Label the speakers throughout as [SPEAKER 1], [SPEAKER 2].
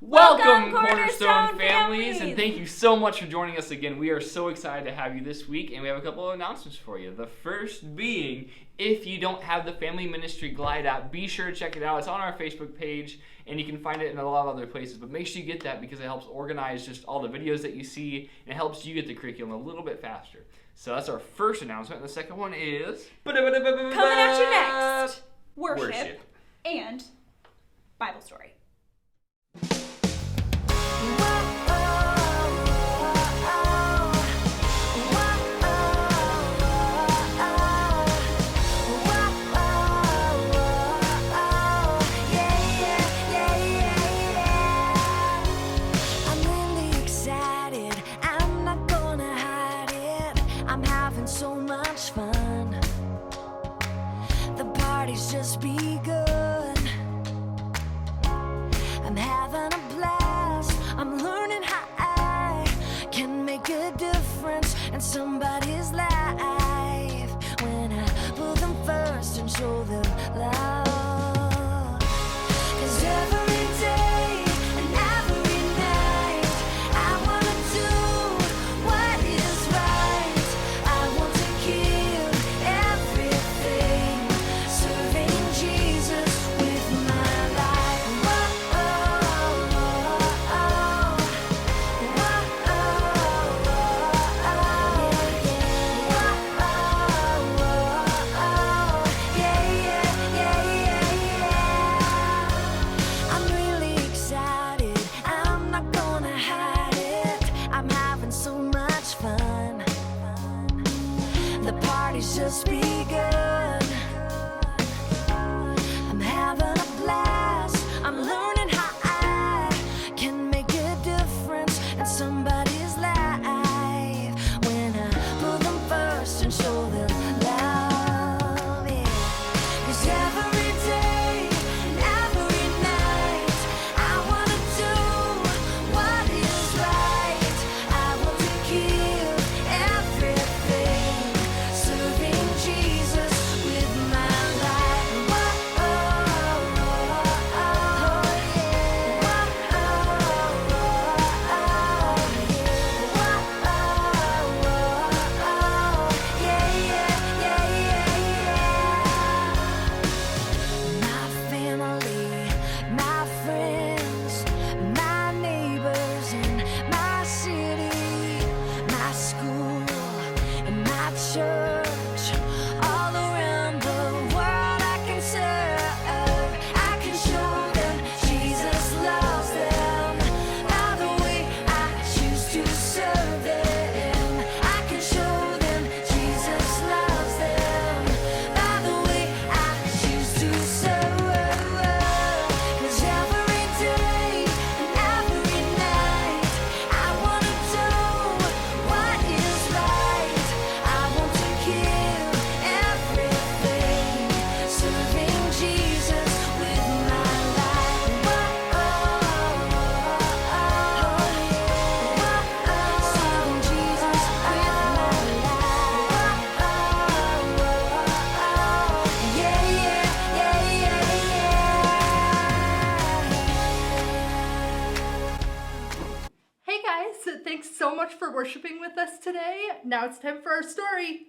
[SPEAKER 1] Welcome, Cornerstone families, and thank you so much for joining us again. We are so excited to have you this week, and we have a couple of announcements for you. The first being, if you don't have the Family Ministry Glide app, be sure to check it out. It's on our Facebook page, and you can find it in a lot of other places, but make sure you get that because it helps organize just all the videos that you see, and it helps you get the curriculum a little bit faster. So that's our first announcement. And the second one is...
[SPEAKER 2] Coming at you next, worship. And Bible story.
[SPEAKER 3] Just begun. I'm having a blast. I'm learning how I can make a difference in somebody's life when I put them first and show them love. 'Cause every day and every night I wanna do what is right. I want to give everything, serving Jesus with my life. I'm really excited. I'm not gonna hide it. I'm having so much fun. The party's just begun. I'm having a blast. I'm learning how I can make a difference in somebody's life when I put them first and show them love. Yeah. 'Cause every day and every night I wanna do what is right. I want to give everything, serving Jesus with my life. My family, my friends, my neighbors in my city, my school, and my church, all around the world I can serve. I can show them Jesus loves them by the way I choose to serve them. I can show them Jesus loves them by the way I choose to serve. 'Cause every day and every night I wanna do what is right. I want to give everything, serving Jesus with my life. Serving Jesus with my life. Yeah, yeah, yeah, yeah, yeah.
[SPEAKER 4] Hey guys, thanks so much for worshiping with us today. Now it's time for our story.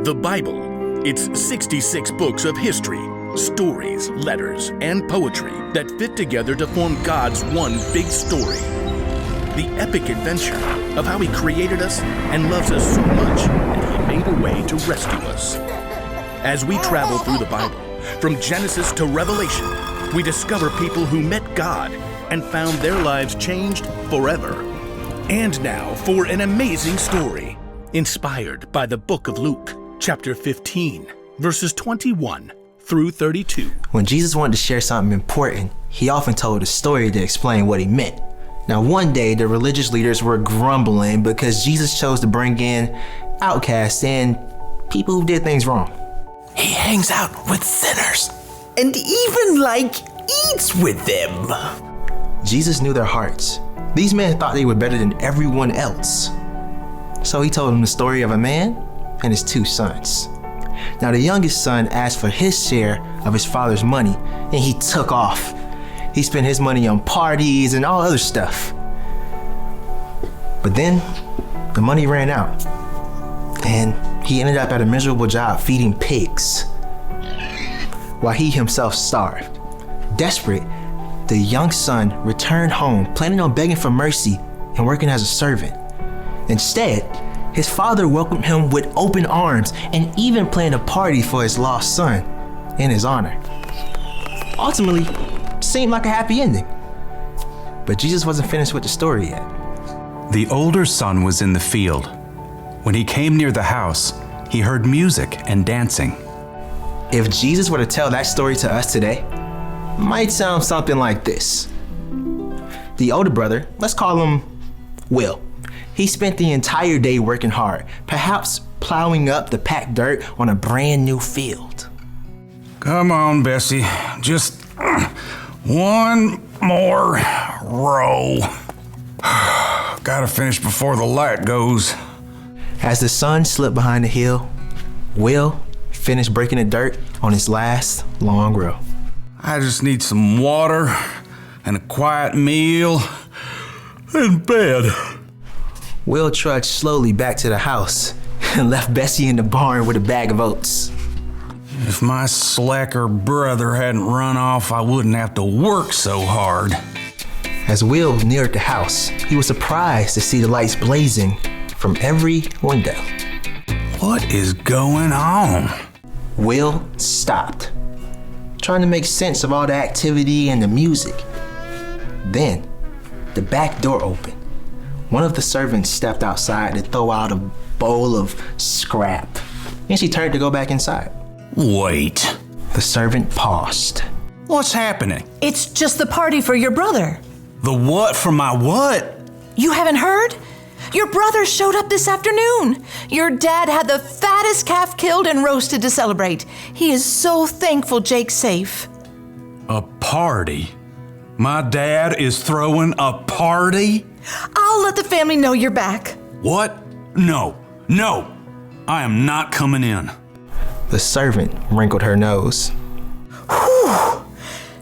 [SPEAKER 5] The Bible. It's 66 books of history, stories, letters, and poetry that fit together to form God's one big story. The epic adventure of how He created us and loves us so much that He made a way to rescue us. As we travel through the Bible, from Genesis to Revelation, we discover people who met God and found their lives changed forever. And now for an amazing story, inspired by the book of Luke, chapter 15, verses 21 through 32.
[SPEAKER 6] When Jesus wanted to share something important, He often told a story to explain what He meant. Now one day, the religious leaders were grumbling because Jesus chose to bring in outcasts and people who did things wrong.
[SPEAKER 7] He hangs out with sinners and even eats with them.
[SPEAKER 6] Jesus knew their hearts. These men thought they were better than everyone else. So He told them the story of a man and his two sons. Now the youngest son asked for his share of his father's money and he took off. He spent his money on parties and all other stuff. But then the money ran out, and he ended up at a miserable job feeding pigs while he himself starved. Desperate, the young son returned home, planning on begging for mercy and working as a servant. Instead, his father welcomed him with open arms and even planned a party for his lost son in his honor. Ultimately, seemed like a happy ending. But Jesus wasn't finished with the story yet.
[SPEAKER 8] The older son was in the field. When he came near the house, he heard music and dancing.
[SPEAKER 6] If Jesus were to tell that story to us today, it might sound something like this. The older brother, let's call him Will. He spent the entire day working hard, perhaps plowing up the packed dirt on a brand new field.
[SPEAKER 8] Come on, Bessie. Just one more row. Gotta finish before the light goes.
[SPEAKER 6] As the sun slipped behind the hill, Will finished breaking the dirt on his last long row.
[SPEAKER 8] I just need some water and a quiet meal and bed.
[SPEAKER 6] Will trudged slowly back to the house and left Bessie in the barn with a bag of oats.
[SPEAKER 8] If my slacker brother hadn't run off, I wouldn't have to work so hard.
[SPEAKER 6] As Will neared the house, he was surprised to see the lights blazing from every window.
[SPEAKER 8] What is going on?
[SPEAKER 6] Will stopped, trying to make sense of all the activity and the music. Then, the back door opened. One of the servants stepped outside to throw out a bowl of scrap, and she turned to go back inside.
[SPEAKER 8] Wait.
[SPEAKER 6] The servant paused.
[SPEAKER 8] What's happening?
[SPEAKER 9] It's just the party for your brother.
[SPEAKER 8] The what for my what?
[SPEAKER 9] You haven't heard? Your brother showed up this afternoon. Your dad had the fattest calf killed and roasted to celebrate. He is so thankful Jake's safe.
[SPEAKER 8] A party? My dad is throwing a party?
[SPEAKER 9] I'll let the family know you're back.
[SPEAKER 8] What? No. I am not coming in.
[SPEAKER 6] The servant wrinkled her nose.
[SPEAKER 9] Whew.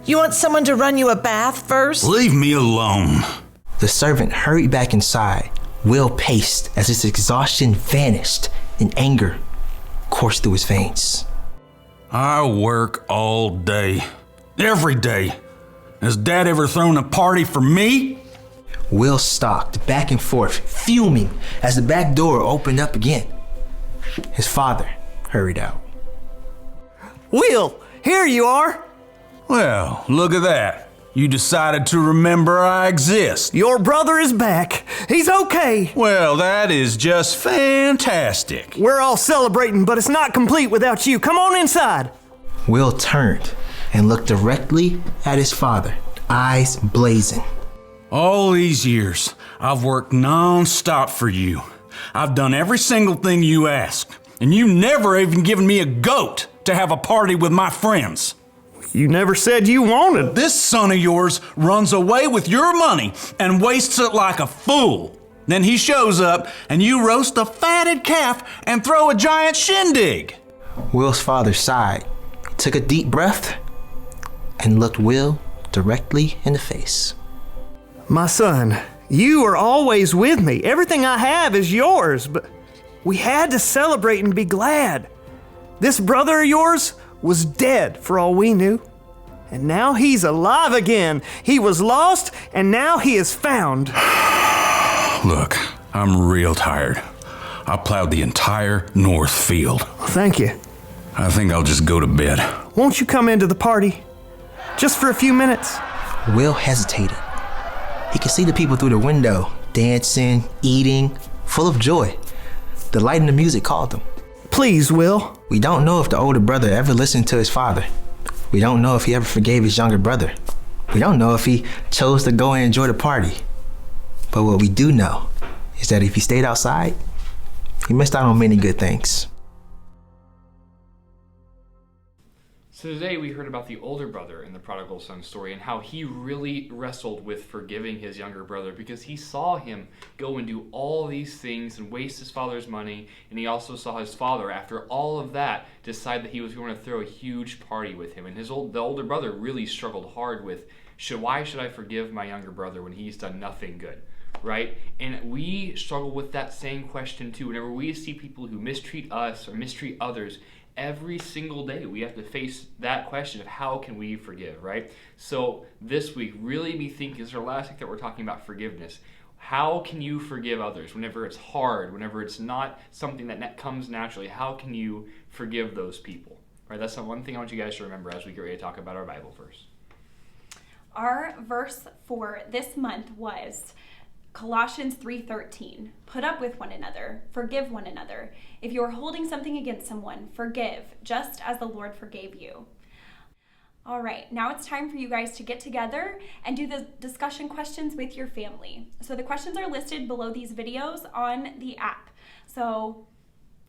[SPEAKER 9] You want someone to run you a bath first?
[SPEAKER 8] Leave me alone.
[SPEAKER 6] The servant hurried back inside. Will paced as his exhaustion vanished and anger coursed through his veins.
[SPEAKER 8] I work all day. Every day. Has Dad ever thrown a party for me?
[SPEAKER 6] Will stalked back and forth, fuming as the back door opened up again. His father hurried out.
[SPEAKER 7] Will, here you are.
[SPEAKER 8] Well, look at that. You decided to remember I exist.
[SPEAKER 7] Your brother is back. He's okay.
[SPEAKER 8] Well, that is just fantastic.
[SPEAKER 7] We're all celebrating, but it's not complete without you. Come on inside.
[SPEAKER 6] Will turned and looked directly at his father, eyes blazing.
[SPEAKER 8] All these years, I've worked non-stop for you. I've done every single thing you asked, and you never even given me a goat to have a party with my friends.
[SPEAKER 7] You never said you wanted.
[SPEAKER 8] This son of yours runs away with your money and wastes it like a fool. Then he shows up and you roast a fatted calf and throw a giant shindig.
[SPEAKER 6] Will's father sighed, took a deep breath, and looked Will directly in the face.
[SPEAKER 7] My son, you are always with me. Everything I have is yours, but we had to celebrate and be glad. This brother of yours was dead for all we knew, and now he's alive again. He was lost, and now he is found.
[SPEAKER 8] Look, I'm real tired. I plowed the entire north field.
[SPEAKER 7] Thank you.
[SPEAKER 8] I think I'll just go to bed.
[SPEAKER 7] Won't you come into the party? Just for a few minutes.
[SPEAKER 6] Will hesitated. He could see the people through the window, dancing, eating, full of joy. The light and the music called them.
[SPEAKER 7] Please, Will.
[SPEAKER 6] We don't know if the older brother ever listened to his father. We don't know if he ever forgave his younger brother. We don't know if he chose to go and enjoy the party. But what we do know is that if he stayed outside, he missed out on many good things.
[SPEAKER 1] So today we heard about the older brother in the prodigal son story and how he really wrestled with forgiving his younger brother because he saw him go and do all these things and waste his father's money, and he also saw his father, after all of that, decide that he was going to throw a huge party with him. And the older brother really struggled hard with, why should I forgive my younger brother when he's done nothing good? Right? And we struggle with that same question too. Whenever we see people who mistreat us or mistreat others, every single day we have to face that question of how can we forgive, right? So this week, really be thinking, this is our last week that we're talking about forgiveness. How can you forgive others whenever it's hard, whenever it's not something that comes naturally? How can you forgive those people? Right? That's the one thing I want you guys to remember as we get ready to talk about our Bible verse.
[SPEAKER 2] Our verse for this month was Colossians 3:13. Put up with one another, forgive one another. If you are holding something against someone, forgive, just as the Lord forgave you. All right, now it's time for you guys to get together and do the discussion questions with your family. So the questions are listed below these videos on the app. So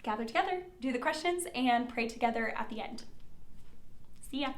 [SPEAKER 2] gather together, do the questions, and pray together at the end. See ya.